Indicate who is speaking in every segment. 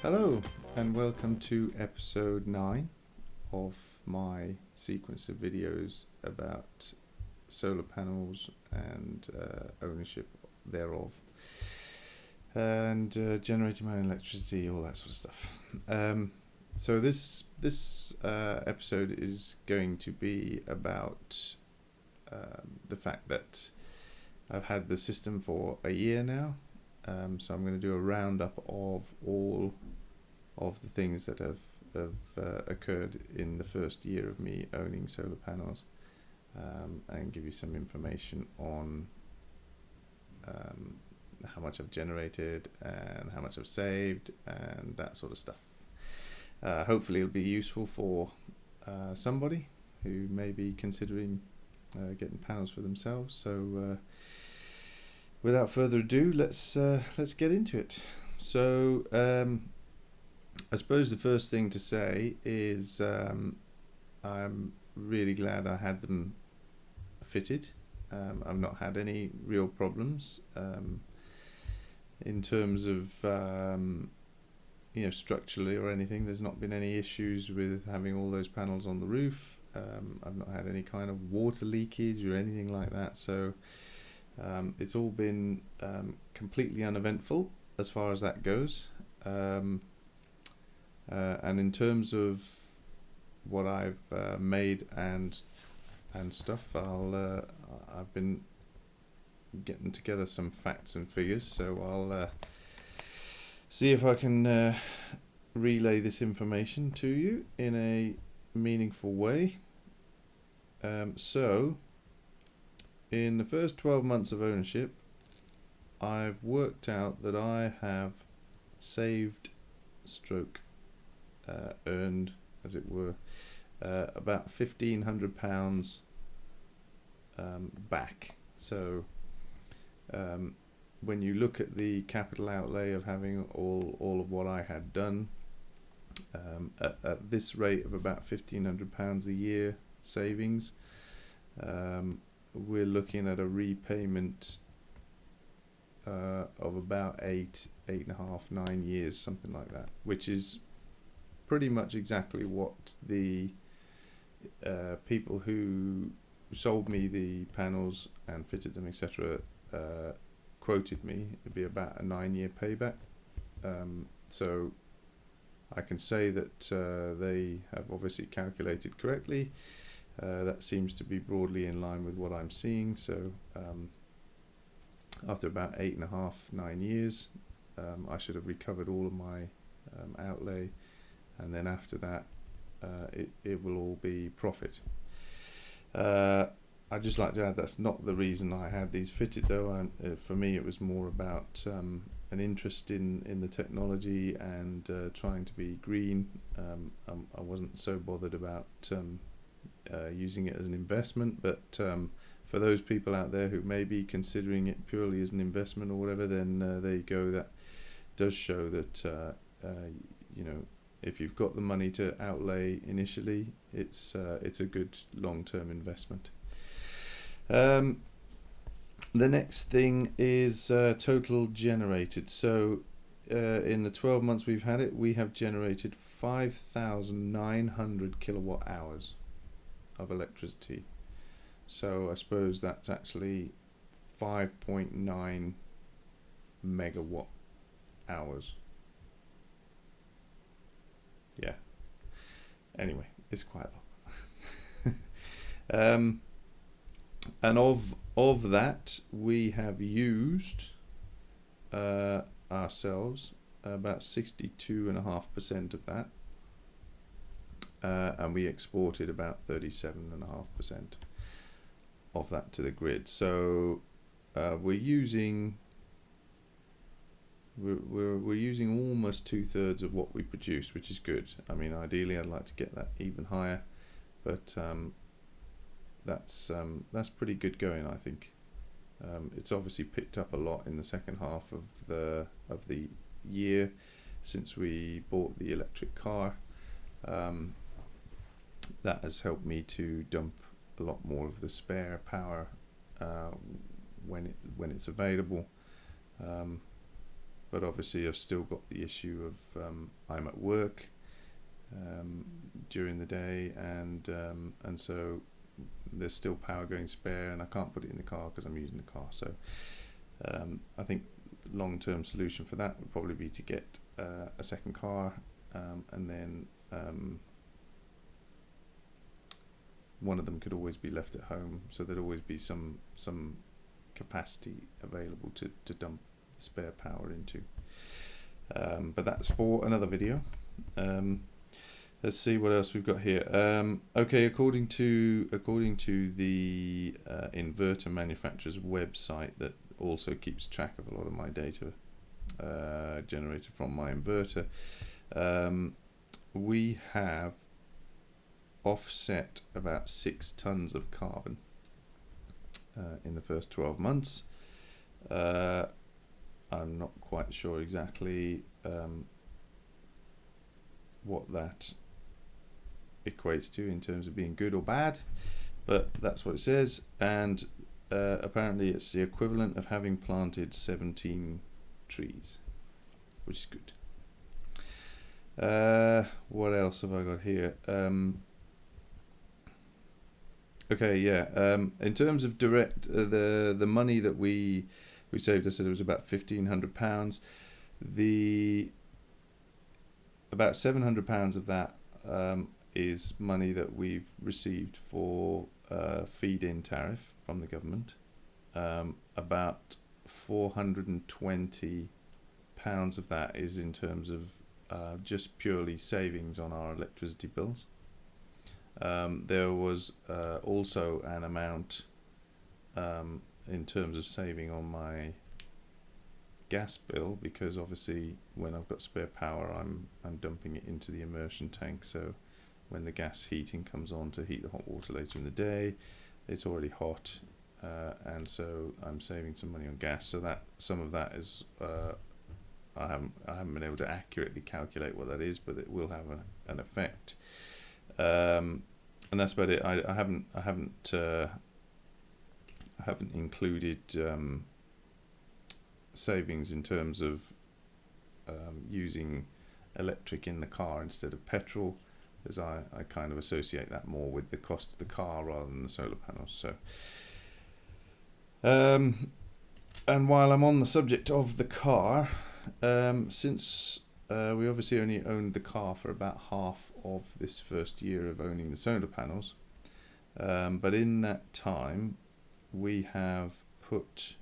Speaker 1: Hello and welcome to episode 9 of my sequence of videos about solar panels and ownership thereof and generating my own electricity, all that sort of stuff. So this episode is going to be about the fact that I've had the system for a year now. So I'm going to do a roundup of all of the things that have occurred in the first year of me owning solar panels, and give you some information on how much I've generated and how much I've saved and that sort of stuff. Hopefully it'll be useful for somebody who may be considering getting panels for themselves. So without further ado, let's get into it. So I suppose the first thing to say is I'm really glad I had them fitted. I've not had any real problems in terms of structurally or anything. There's not been any issues with having all those panels on the roof. I've not had any kind of water leakage or anything like that. So it's all been completely uneventful as far as that goes. And in terms of what I've made and stuff, I've been getting together some facts and figures, so I'll see if I can relay this information to you in a meaningful way. So in the first 12 months of ownership, I've worked out that I have saved earned, as it were, about £1,500 back. So when you look at the capital outlay of having all of what I had done, at this rate of about £1,500 a year savings, we're looking at a repayment of about 8.5, 9 years, something like that, which is pretty much exactly what the people who sold me the panels and fitted them, etc., quoted me. It'd be about a 9-year payback. So I can say that they have obviously calculated correctly. That seems to be broadly in line with what I'm seeing. So after about 8.5, 9 years, I should have recovered all of my outlay, and then after that it will all be profit. I'd just like to add that's not the reason I had these fitted, though. For me it was more about an interest in the technology and trying to be green. I wasn't so bothered about using it as an investment, but for those people out there who may be considering it purely as an investment or whatever, then there you go. That does show that if you've got the money to outlay initially, it's a good long-term investment. The next thing is total generated. So in the 12 months we've had it, we have generated 5,900 kilowatt hours of electricity. So I suppose that's actually 5.9 megawatt hours. Yeah. Anyway, it's quite a lot. And of that, we have used ourselves about 62.5% of that, and we exported about 37.5% of that to the grid. So we're using almost 2/3 of what we produce, which is good. I mean, ideally I'd like to get that even higher, but that's pretty good going, I think. It's obviously picked up a lot in the second half of the year since we bought the electric car. That has helped me to dump a lot more of the spare power when it's available. but obviously I've still got the issue of I'm at work during the day, and so there's still power going spare, and I can't put it in the car because I'm using the car. So I think long-term solution for that would probably be to get a second car, and then one of them could always be left at home, so there'd always be some capacity available to dump spare power into. But that's for another video. Let's see what else we've got here. Okay, according to the inverter manufacturer's website that also keeps track of a lot of my data generated from my inverter, we have offset about 6 tons of carbon in the first 12 months. I'm not quite sure exactly what that equates to in terms of being good or bad, but that's what it says. And apparently it's the equivalent of having planted 17 trees, which is good. What else have I got here? Okay, yeah. In terms of direct, the money that we saved, I said it was about £1,500. About £700 of that is money that we've received for feed-in tariff from the government. About £420 of that is in terms of just purely savings on our electricity bills. There was also an amount in terms of saving on my gas bill, because obviously when I've got spare power I'm dumping it into the immersion tank, so when the gas heating comes on to heat the hot water later in the day, it's already hot, and so I'm saving some money on gas. So that some of that is I haven't been able to accurately calculate what that is, but it will have an effect. And that's about it. I haven't included savings in terms of using electric in the car instead of petrol, because I kind of associate that more with the cost of the car rather than the solar panels. So and while I'm on the subject of the car, since we obviously only owned the car for about half of this first year of owning the solar panels, but in that time we have put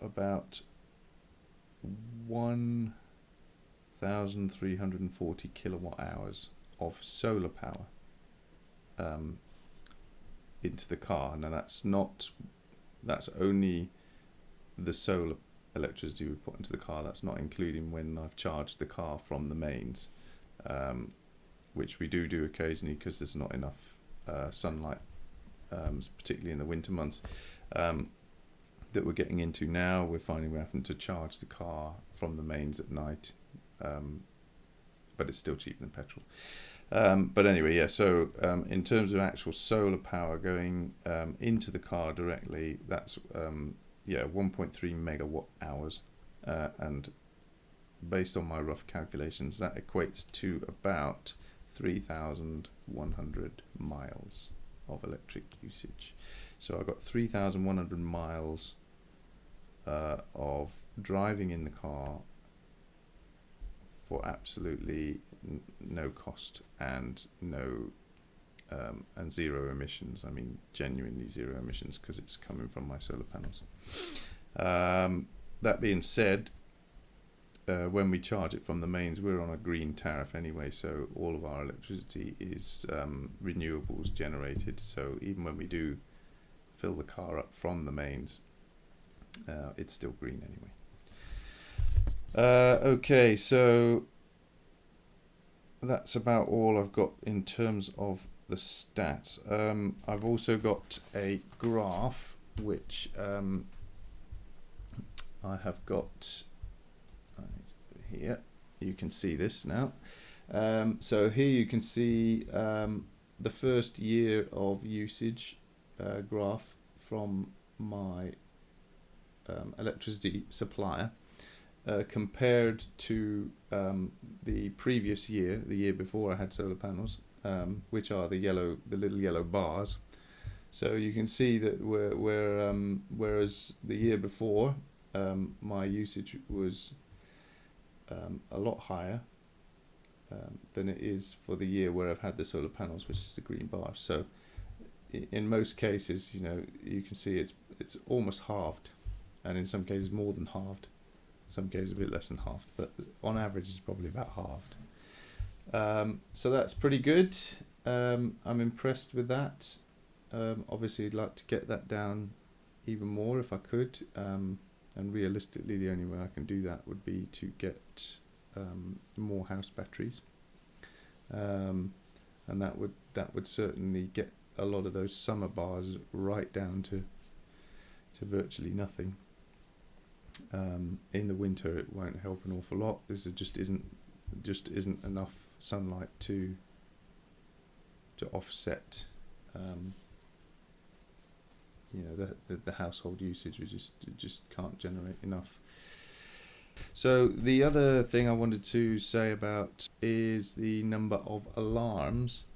Speaker 1: about 1,340 kilowatt hours of solar power into the car. Now that's only the solar electricity we put into the car. That's not including when I've charged the car from the mains, which we do occasionally because there's not enough sunlight, particularly in the winter months, that we're getting into now. We're finding we're having to charge the car from the mains at night, but it's still cheaper than petrol. But anyway, yeah, so in terms of actual solar power going into the car directly, that's 1.3 megawatt hours, and based on my rough calculations, that equates to about 3,100 miles of electric usage. So I've got 3,100 miles of driving in the car for absolutely no cost and and zero emissions. I mean, genuinely zero emissions, because it's coming from my solar panels. That being said, when we charge it from the mains, we're on a green tariff anyway, so all of our electricity is renewables generated. So even when we do fill the car up from the mains, it's still green anyway. Okay, so that's about all I've got in terms of the stats. I've also got a graph which I have got here. You can see this now. So here you can see the first year of usage graph from my electricity supplier, compared to the previous year, the year before I had solar panels, which are the little yellow bars. So you can see that whereas the year before my usage was a lot higher than it is for the year where I've had the solar panels, which is the green bars. So in most cases, you can see it's almost halved, and in some cases more than halved. Some cases a bit less than halved, but on average it's probably about halved. So that's pretty good. I'm impressed with that. Obviously I'd like to get that down even more if I could, and realistically the only way I can do that would be to get more house batteries, and that would certainly get a lot of those summer bars right down to virtually nothing. In the winter it won't help an awful lot. There just isn't enough sunlight to offset the household usage. We just can't generate enough. So the other thing I wanted to say about is the number of alarms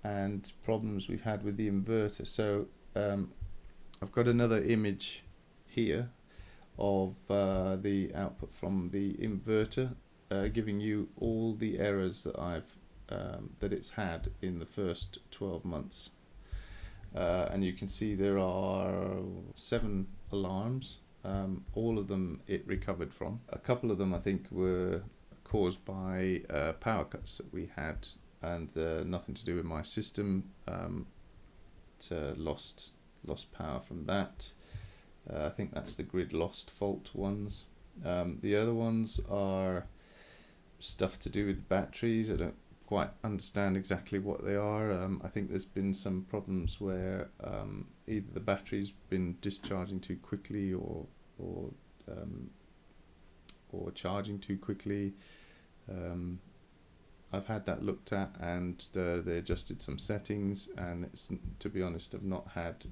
Speaker 1: and problems we've had with the inverter. So I've got another image here of the output from the inverter, giving you all the errors that it's had in the first 12 months. And you can see there are 7 alarms. All of them it recovered from. A couple of them I think were caused by power cuts that we had, and nothing to do with my system. Lost power from that. I think that's the grid lost fault ones. The other ones are stuff to do with the batteries. I don't quite understand exactly what they are. I think there's been some problems where either the battery's been discharging too quickly or charging too quickly. I've had that looked at, and they adjusted some settings, and to be honest, I've not had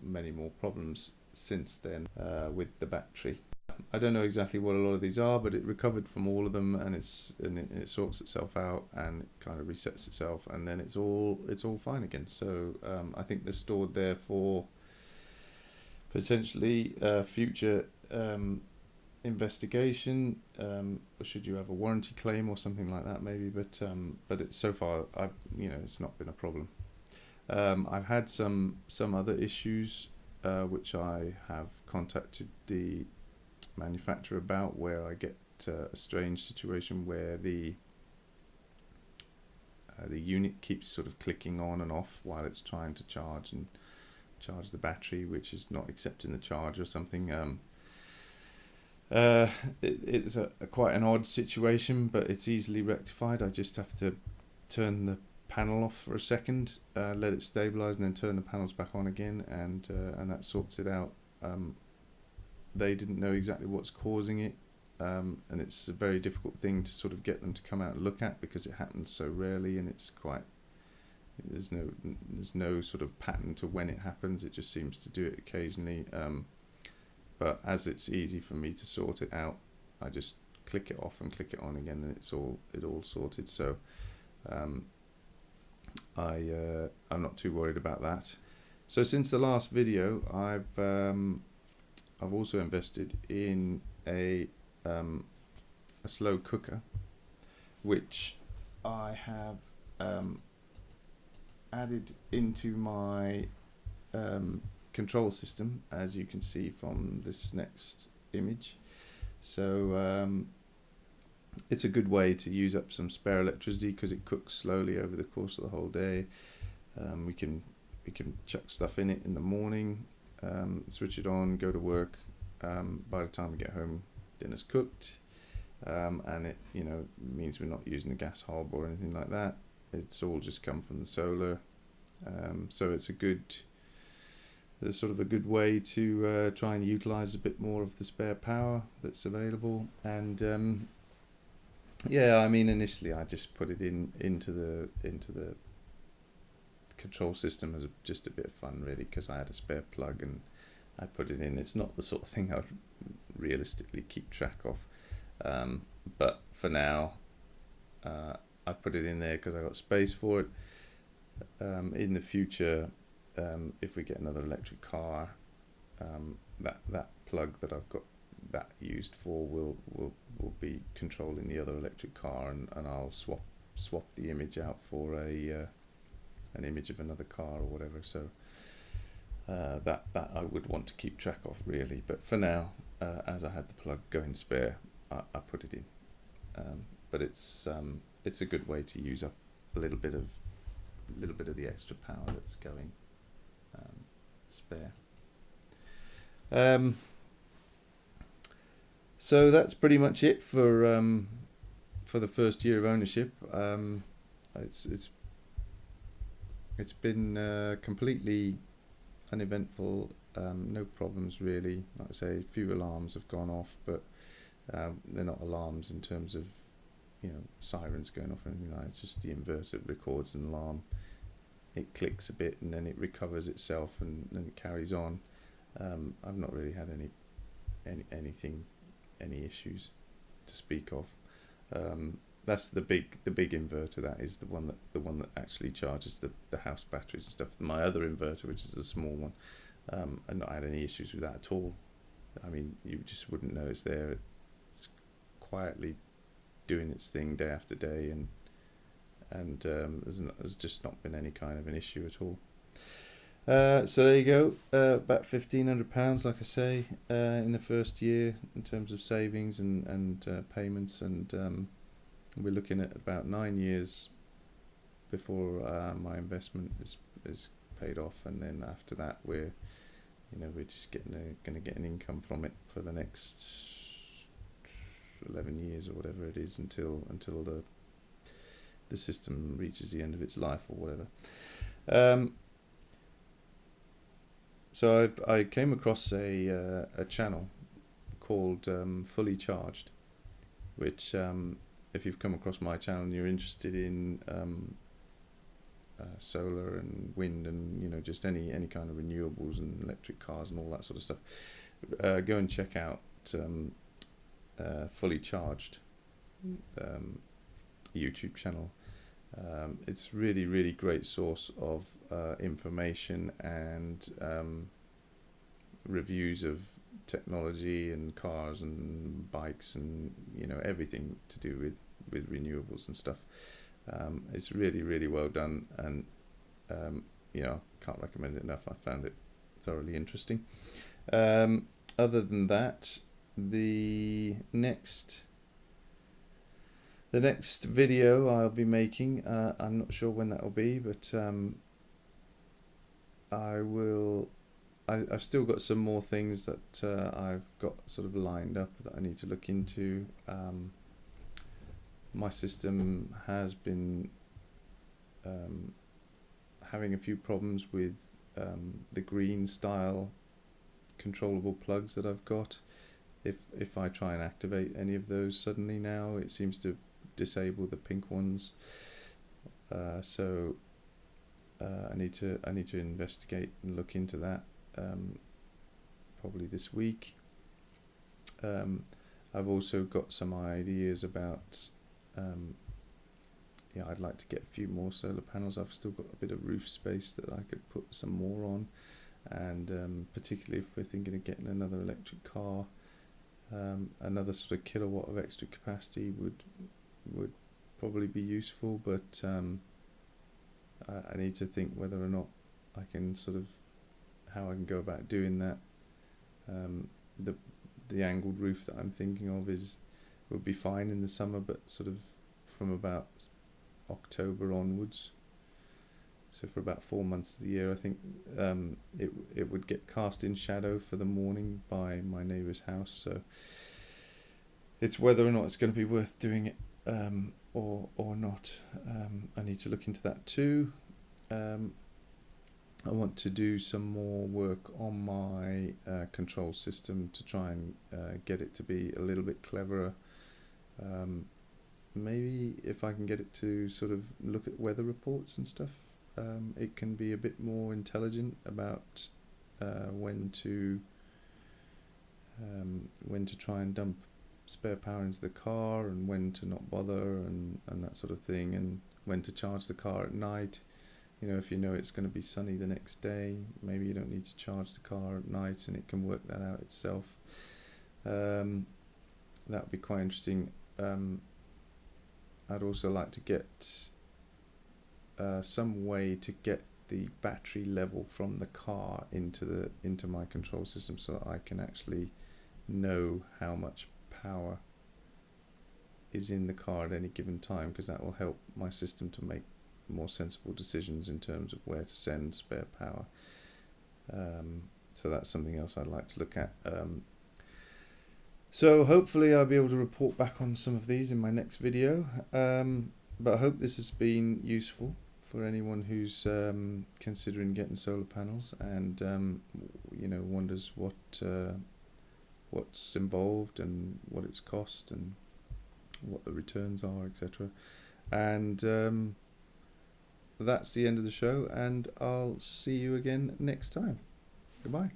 Speaker 1: many more problems since then with the battery. I don't know exactly what a lot of these are, but it recovered from all of them, and it sorts itself out, and it kind of resets itself, and then it's all fine again. So I think they're stored there for potentially future investigation, or should you have a warranty claim or something like that, maybe. But so far, it's not been a problem. I've had some other issues which I have contacted the manufacturer about, where I get a strange situation where the unit keeps sort of clicking on and off while it's trying to charge the battery, which is not accepting the charge or something. It's quite an odd situation, but it's easily rectified. I just have to turn the panel off for a second, let it stabilize, and then turn the panels back on again, and that sorts it out. They didn't know exactly what's causing it, and it's a very difficult thing to sort of get them to come out and look at, because it happens so rarely, and there's no sort of pattern to when it happens. It just seems to do it occasionally, but as it's easy for me to sort it out, I just click it off and click it on again, and it's all sorted. So I'm not too worried about that. So since the last video, I've also invested in a slow cooker, which I have added into my control system, as you can see from this next image. So it's a good way to use up some spare electricity, because it cooks slowly over the course of the whole day. We can chuck stuff in it in the morning, switch it on, go to work. By the time we get home, dinner's cooked, and it means we're not using a gas hob or anything like that. It's all just come from the solar. So it's sort of a good way to try and utilize a bit more of the spare power that's available. And initially I just put it into the control system as just a bit of fun, really, because I had a spare plug, and I put it in. It's not the sort of thing I would realistically keep track of, but for now, I put it in there because I got space for it. In the future, if we get another electric car, that plug that I've got that used for will be controlling the other electric car, and I'll swap the image out for an image of another car or whatever. So that I would want to keep track of really, but for now, as I had the plug going spare, I put it in. But it's a good way to use up a little bit of the extra power that's going spare. So that's pretty much it for the first year of ownership. It's been completely uneventful, no problems really. Like I say, a few alarms have gone off, but they're not alarms in terms of, you know, sirens going off or anything like that. It's just the inverter records an alarm, it clicks a bit and then it recovers itself and it carries on. I've not really had any issues to speak of. That's the big inverter. That is the one that actually charges the house batteries and stuff. My other inverter, which is a small one, I've not had any issues with that at all. I mean, you just wouldn't know it's there. It's quietly doing its thing day after day, and there's just not been any kind of an issue at all. So there you go, about £1,500, like I say, in the first year in terms of savings and payments, and we're looking at about 9 years before my investment is paid off, and then after that we're just going to get an income from it for the next 11 years or whatever it is, until the system reaches the end of its life or whatever. So I came across a channel called Fully Charged, which if you've come across my channel and you're interested in solar and wind and just any kind of renewables and electric cars and all that sort of stuff, go and check out Fully Charged YouTube channel. It's really great source of information and reviews of technology and cars and bikes and everything to do with renewables and stuff. It's really well done, and can't recommend it enough. I found it thoroughly interesting. Other than that, the next video I'll be making, I'm not sure when that will be, but I've still got some more things that I've got sort of lined up that I need to look into. My system has been having a few problems with the green style controllable plugs that I've got. If I try and activate any of those suddenly now, it seems to disable the pink ones. So I need to investigate and look into that probably this week. I've also got some ideas about I'd like to get a few more solar panels. I've still got a bit of roof space that I could put some more on, and particularly if we're thinking of getting another electric car, another sort of kilowatt of extra capacity would probably be useful, but I need to think whether or not I can how I can go about doing that. The angled roof that I'm thinking of would be fine in the summer, but sort of from about October onwards, so for about 4 months of the year, I think it would get cast in shadow for the morning by my neighbour's house. So it's whether or not it's going to be worth doing it or not. I need to look into that too. I want to do some more work on my control system to try and get it to be a little bit cleverer. Maybe if I can get it to sort of look at weather reports and stuff, it can be a bit more intelligent about when to try and dump spare power into the car, and when to not bother, and that sort of thing, and when to charge the car at night. If you know it's going to be sunny the next day, maybe you don't need to charge the car at night, and it can work that out itself. That would be quite interesting. I'd also like to get some way to get the battery level from the car into my control system, so that I can actually know how much power is in the car at any given time, because that will help my system to make more sensible decisions in terms of where to send spare power. So that's something else I'd like to look at. So hopefully I'll be able to report back on some of these in my next video. But I hope this has been useful for anyone who's considering getting solar panels, and wonders what's involved and what it's cost and what the returns are, etc. And that's the end of the show, and I'll see you again next time. Goodbye.